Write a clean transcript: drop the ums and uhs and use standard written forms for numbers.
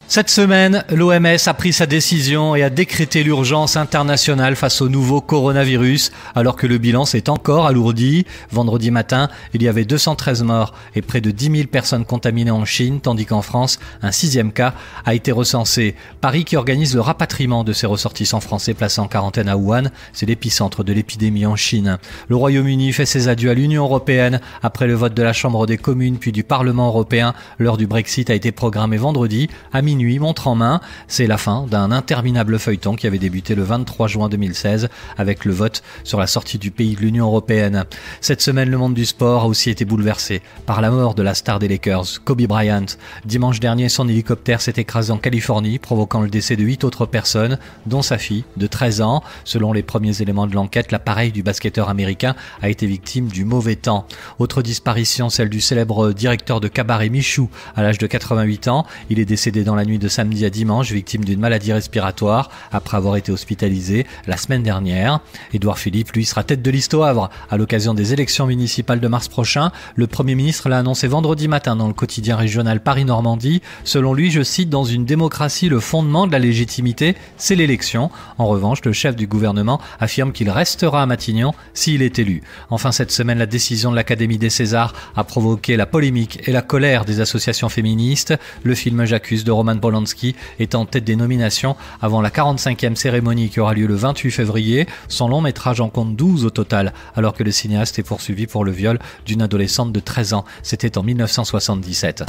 Cette semaine, l'OMS a pris sa décision et a décrété l'urgence internationale face au nouveau coronavirus, alors que le bilan s'est encore alourdi. Vendredi matin, il y avait 213 morts et près de 10 000 personnes contaminées en Chine, tandis qu'en France, un 6e cas a été recensé. Paris, qui organise le rapatriement de ses ressortissants français placés en quarantaine à Wuhan, c'est l'épicentre de l'épidémie en Chine. Le Royaume-Uni fait ses adieux à l'Union européenne après le vote de la Chambre des communes puis du Parlement européen. L'heure du Brexit a été programmée vendredi à minuit, montre en main. C'est la fin d'un interminable feuilleton qui avait débuté le 23 juin 2016 avec le vote sur la sortie du pays de l'Union européenne. Cette semaine, le monde du sport a aussi été bouleversé par la mort de la star des Lakers, Kobe Bryant. Dimanche dernier, son hélicoptère s'est écrasé en Californie, provoquant le décès de 8 autres personnes, dont sa fille de 13 ans. Selon les premiers éléments de l'enquête, l'appareil du basketteur américain a été victime du mauvais temps. Autre disparition, celle du célèbre directeur de cabaret Michou, à l'âge de 88 ans. Il est décédé dans la nuit de samedi à dimanche, victime d'une maladie respiratoire, après avoir été hospitalisé la semaine dernière. Édouard Philippe, lui, sera tête de liste au Havre à l'occasion des élections municipales de mars prochain. Le Premier ministre l'a annoncé vendredi matin dans le quotidien régional Paris-Normandie. Selon lui, je cite, « Dans une démocratie, le fondement de la légitimité, c'est l'élection ». En revanche, le chef du gouvernement affirme qu'il restera à Matignon s'il est élu. Enfin, cette semaine, la décision de l'Académie des Césars a provoqué la polémique et la colère des associations féministes. Le film J'accuse de Roman Polanski est en tête des nominations avant la 45e cérémonie qui aura lieu le 28 février. Son long métrage en compte 12 au total, alors que le cinéaste est poursuivi pour le viol d'une adolescente de 13 ans. C'était en 1977.